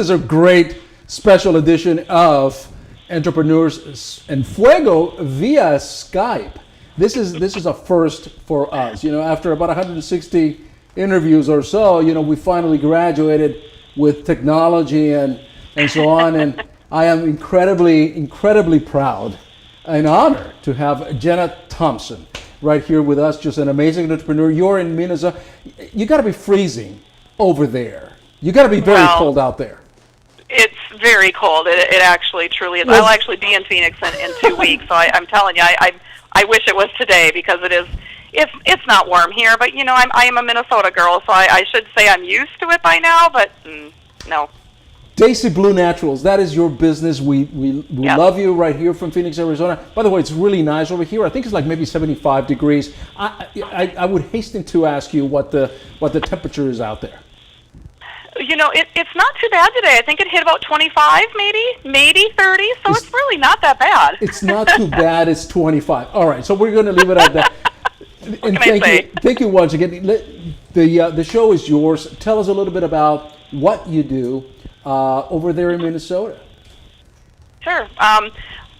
is a great special edition of Entrepreneurs and Fuego via Skype. This is a first for us. After about 160 interviews or so, we finally graduated with technology and so on. And I am incredibly proud and honored to have Jena Thompson right here with us. Just an amazing entrepreneur. You're in Minnesota. You got to be freezing over there. You got to be very cold out there. It's very cold. It actually truly is. I'll actually be in Phoenix in 2 weeks. So I'm telling you, I wish it was today because it is. It's not warm here, but I am a Minnesota girl, so I should say I'm used to it by now. But no. Daisy Blue Naturals, that is your business. We Yes. love you right here from Phoenix, Arizona. By the way, it's really nice over here. I think it's like maybe 75 degrees. I would hasten to ask you what the temperature is out there. It's not too bad today. I think it hit about 25, maybe 30. So it's really not that bad. It's not too bad. It's 25. All right, so we're going to leave it at that. And thank you once again. The show is yours. Tell us a little bit about what you do over there in Minnesota. Sure.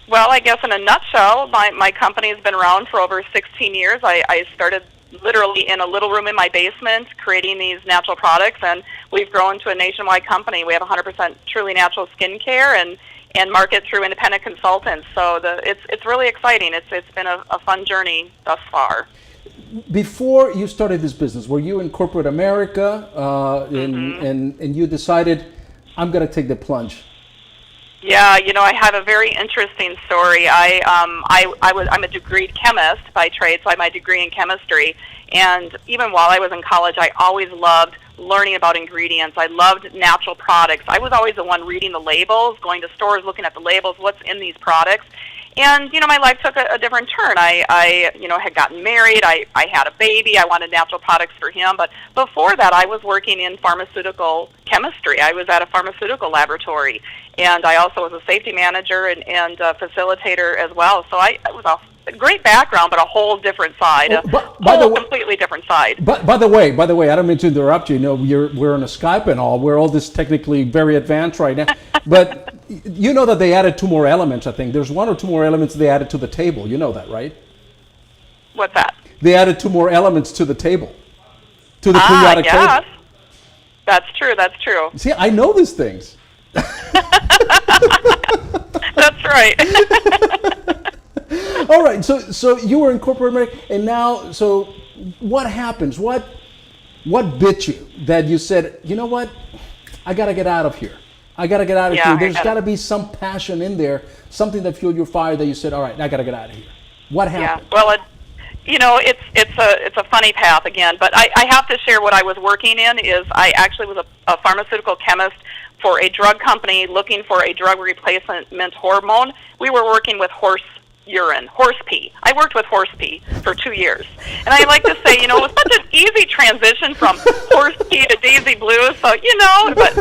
Well, I guess in a nutshell, my company has been around for over 16 years. I started literally in a little room in my basement creating these natural products, and we've grown to a nationwide company. We have 100% truly natural skincare and market through independent consultants. So it's really exciting. It's been a fun journey thus far. Before you started this business, were you in corporate America and you decided, I'm going to take the plunge? Yeah, I have a very interesting story. I'm a degreed chemist by trade, so I have my degree in chemistry. And even while I was in college, I always loved learning about ingredients. I loved natural products. I was always the one reading the labels, going to stores, looking at the labels, what's in these products. And, my life took a different turn. I had gotten married. I had a baby. I wanted natural products for him. But before that, I was working in pharmaceutical chemistry. I was at a pharmaceutical laboratory. And I also was a safety manager and a facilitator as well. So it was a great background, but a whole different side, completely different side. By the way, I don't mean to interrupt you. We're on a Skype and all. We're all this technically very advanced right now. But you know that they added 2 more elements, I think. There's 1 or 2 more elements they added to the table. You know that, right? What's that? They added 2 more elements to the table, to the periodic table. That's true. See, I know these things. That's right. All right, so you were in corporate America, and now, so what happens? What bit you that you said, you know what, I got to get out of here. I got to get out of here. There's got to be some passion in there, something that fueled your fire that you said, all right, I got to get out of here. What happened? Yeah, well, it's a funny path again, but I have to share what I was working in is I actually was a pharmaceutical chemist for a drug company looking for a drug replacement hormone. We were working with horse urine, horse pee. I worked with horse pee for 2 years. And I like to say, it was such an easy transition from horse pee to Daisy Blue. So, but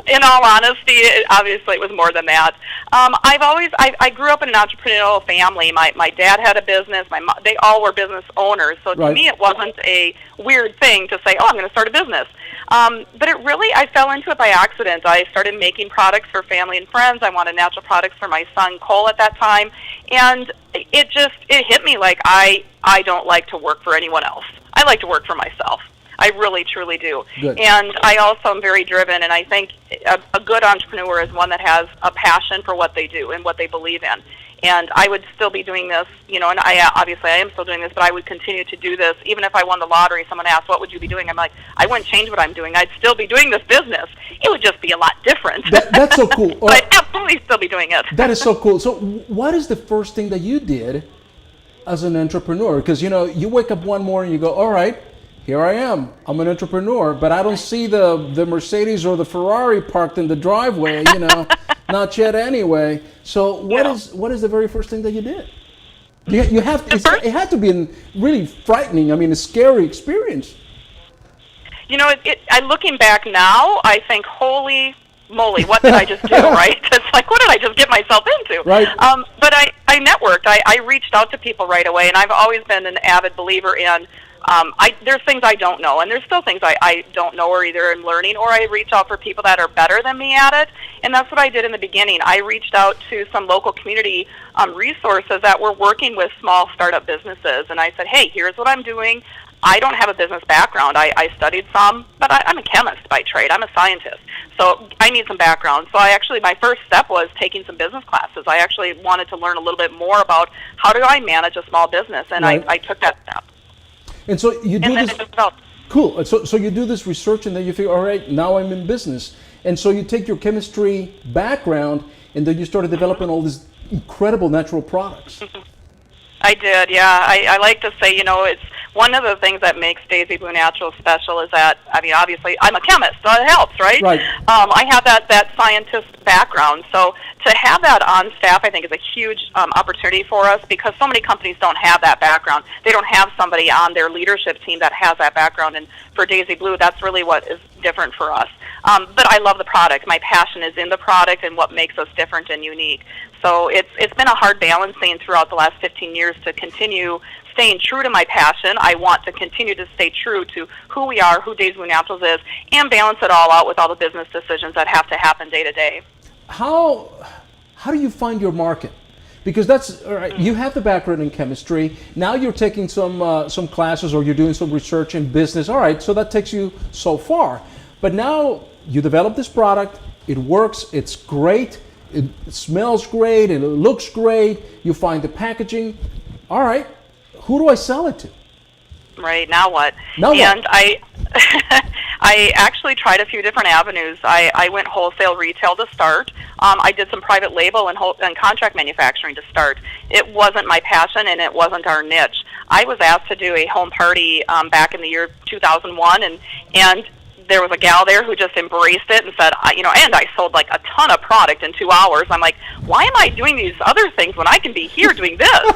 in all honesty, obviously it was more than that. I grew up in an entrepreneurial family. My dad had a business. They all were business owners. So to me, it wasn't a weird thing to say, I'm going to start a business. But I fell into it by accident. I started making products for family and friends. I wanted natural products for my son, Cole, at that time. And it hit me like I don't like to work for anyone else. I like to work for myself. I really, truly do. Good. And I also am very driven, and I think a good entrepreneur is one that has a passion for what they do and what they believe in. And I would still be doing this, and I am still doing this, but I would continue to do this. Even if I won the lottery, someone asked, what would you be doing? I'm like, I wouldn't change what I'm doing. I'd still be doing this business. It would just be a lot different. That's so cool. But I'd absolutely still be doing it. That is so cool. So what is the first thing that you did as an entrepreneur? Because, you wake up one morning and you go, all right, here I am. I'm an entrepreneur, but I don't see the Mercedes or the Ferrari parked in the driveway, not yet anyway. So what is the very first thing that you did? You have to, it had to be really frightening. I mean, a scary experience. Looking back now, I think, holy moly, what did I just do, right? It's like, what did I just get myself into? Right. But I networked. I reached out to people right away, and I've always been an avid believer in There's things I don't know, and there's still things I don't know, or either I'm learning, or I reach out for people that are better than me at it. And that's what I did in the beginning. I reached out to some local community resources that were working with small startup businesses, and I said, hey, here's what I'm doing. I don't have a business background. I studied some, but I'm a chemist by trade. I'm a scientist. So I need some background. So my first step was taking some business classes. I actually wanted to learn a little bit more about how do I manage a small business, and right. I took that step. And so you do this. Cool. So you do this research, and then you figure, all right, now I'm in business. And so you take your chemistry background, and then you started developing all these incredible natural products. I did, yeah. I like to say, it's one of the things that makes Daisy Blue Naturals special is that, obviously, I'm a chemist, so it helps, right? Right. I have that scientist background, so to have that on staff, I think, is a huge opportunity for us, because so many companies don't have that background. They don't have somebody on their leadership team that has that background, and for Daisy Blue, that's really what is different for us. But I love the product. My passion is in the product and what makes us different and unique. So it's been a hard balancing throughout the last 15 years to continue staying true to my passion. I want to continue to stay true to who we are, who Daisy Blue Naturals is, and balance it all out with all the business decisions that have to happen day to day. How do you find your market? Because that's all right, you have the background in chemistry. Now you're taking some classes, or you're doing some research in business. All right, so that takes you so far. But now you develop this product. It works. It's great. It smells great. It looks great. You find the packaging. All right, who do I sell it to? Right, now what? Now what? And I actually tried a few different avenues. I went wholesale retail to start. I did some private label and contract manufacturing to start. It wasn't my passion, and it wasn't our niche. I was asked to do a home party back in the year 2001, and there was a gal there who just embraced it and said, and I sold like a ton of product in 2 hours. I'm like, why am I doing these other things when I can be here doing this?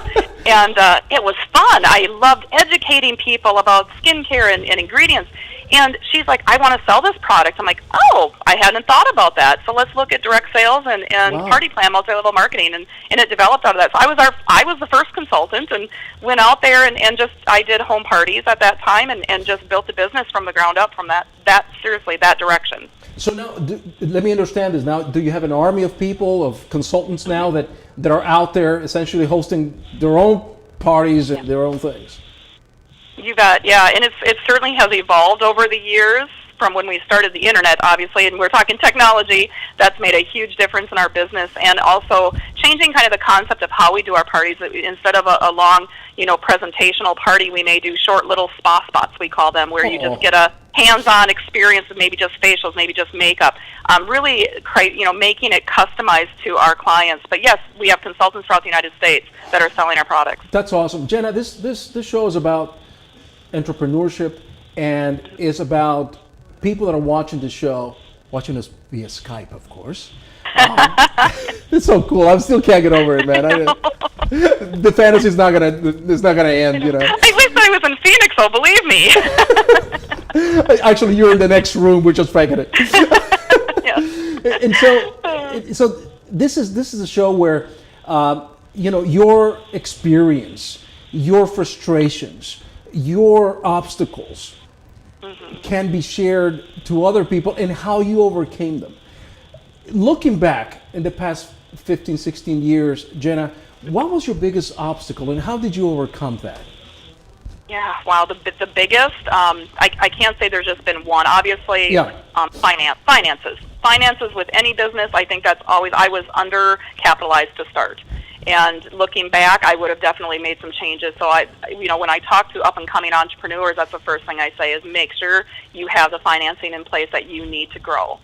And it was fun. I loved educating people about skincare and ingredients. And she's like, I want to sell this product. I'm like, oh, I hadn't thought about that. So let's look at direct sales and Wow. party plan, multi-level marketing. And it developed out of that. So I was the first consultant and went out there and I did home parties at that time and just built a business from the ground up from that direction. So now, let me understand this. Now, do you have an army of people, of consultants now that are out there essentially hosting their own parties and their own things? You bet, yeah, and it certainly has evolved over the years from when we started the internet, obviously, and we're talking technology. That's made a huge difference in our business, and also changing kind of the concept of how we do our parties. Instead of a long, presentational party, we may do short little spa spots, we call them, where you just get a hands-on experience of maybe just facials, maybe just makeup, really, making it customized to our clients. But yes, we have consultants throughout the United States that are selling our products. That's awesome. Jena, this show is about entrepreneurship, and is about people that are watching the show, watching us via Skype, of course. It's so cool. I still can't get over it, man. The fantasy's not gonna end, I wish I was in Phoenix, though. Believe me. Actually, you're in the next room. We're just faking it. Yeah. And so this is a show where your experience, your frustrations, your obstacles can be shared to other people, and how you overcame them. Looking back in the past 15, 16 years, Jena, what was your biggest obstacle, and how did you overcome that? Yeah, wow, the biggest, I can't say there's just been one. Obviously, finances. Finances with any business, I think that's always, I was undercapitalized to start. And looking back, I would have definitely made some changes. So when I talk to up-and-coming entrepreneurs, that's the first thing I say is make sure you have the financing in place that you need to grow.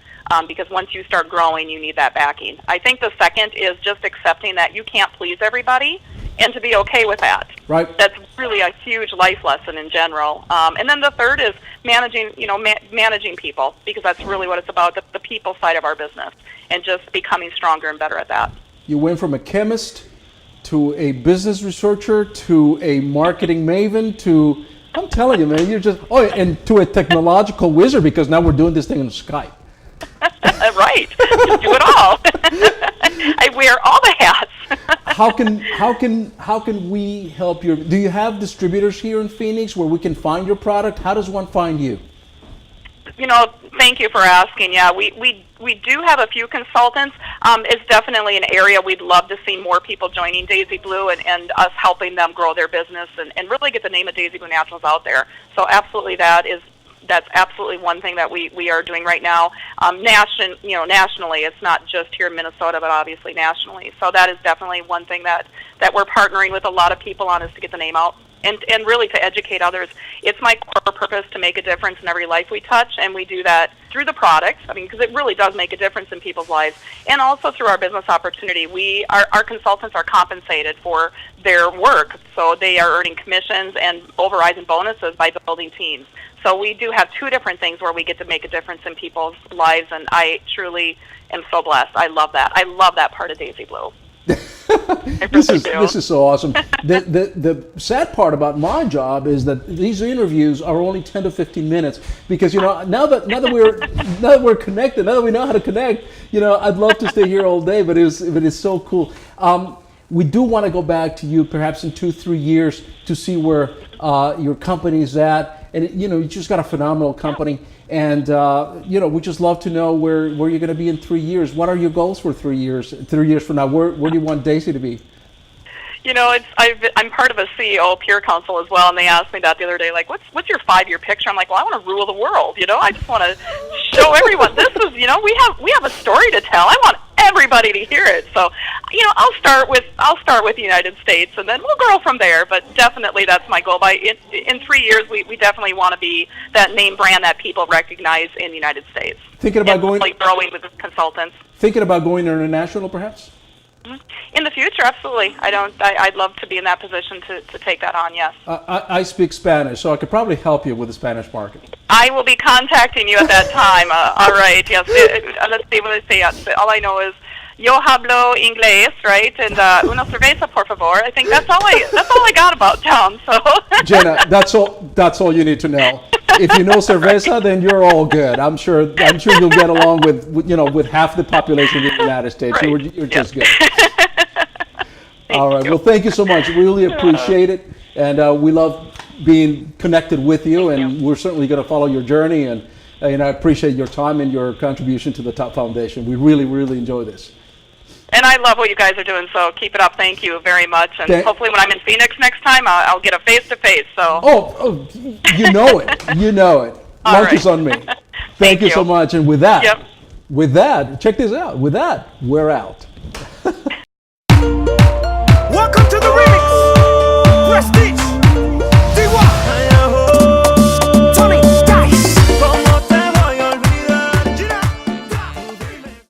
Because once you start growing, you need that backing. I think the second is just accepting that you can't please everybody, and to be okay with that. Right. That's really a huge life lesson in general. And then the third is managing, managing people, because that's really what it's about, the people side of our business, and just becoming stronger and better at that. You went from a chemist to a business researcher to a marketing maven to, I'm telling you, man, and to a technological wizard, because now we're doing this thing on Skype. Right. You do it all. I wear all the hats. how can we help you? Do you have distributors here in Phoenix where we can find your product? How does one find you? Thank you for asking. Yeah, we do have a few consultants. It's definitely an area we'd love to see more people joining Daisy Blue and us helping them grow their business and really get the name of Daisy Blue Naturals out there. So absolutely that's absolutely one thing that we are doing right now. Nationally, it's not just here in Minnesota, but obviously nationally. So that is definitely one thing that we're partnering with a lot of people on, is to get the name out and really to educate others. It's my core purpose to make a difference in every life we touch, and we do that through the products. I mean, because it really does make a difference in people's lives, and also through our business opportunity. Our consultants are compensated for their work, so they are earning commissions and overrides and bonuses by building teams. So we do have two different things where we get to make a difference in people's lives, and I truly am so blessed. I love that. I love that part of Daisy Blue. This is so awesome. The sad part about my job is that these interviews are only 10 to 15 minutes, because now that we're connected, now that we know how to connect, I'd love to stay here all day, but it's so cool. We do want to go back to you perhaps in 2-3 years to see where your company's at. And you just got a phenomenal company, and we just love to know where you're going to be in 3 years. What are your goals for 3 years? 3 years from now, where do you want Daisy to be? I'm part of a CEO peer council as well, and they asked me that the other day, like, what's your 5-year picture? I'm like, well, I want to rule the world. I just want to show everyone this is. We have a story to tell. I want everybody to hear it. So, I'll start with the United States, and then we'll grow from there. But definitely, that's my goal. In 3 years, we definitely want to be that name brand that people recognize in the United States. Thinking about growing with consultants. Thinking about going international, perhaps. In the future, absolutely. I'd love to be in that position to take that on, yes. I speak Spanish, so I could probably help you with the Spanish market. I will be contacting you at that time. All right, yes. Let's see what I say. All I know is, yo hablo inglés, right? And una cerveza, por favor. I think that's all I got about Tom. So Jena, that's all you need to know. If you know cerveza, then you're all good. I'm sure you'll get along with half the population of the United States. Right. You're just good. All right. Well, thank you so much. Really appreciate it, and we love being connected with you. And we're certainly going to follow your journey. And I appreciate your time and your contribution to the Top Foundation. We really, really enjoy this. And I love what you guys are doing, so keep it up. Thank you very much. And hopefully when I'm in Phoenix next time, I'll get a face-to-face. So. Oh, you know it. You know it. Lunch is on me. Thank you so much. And with that, check this out. With that, we're out.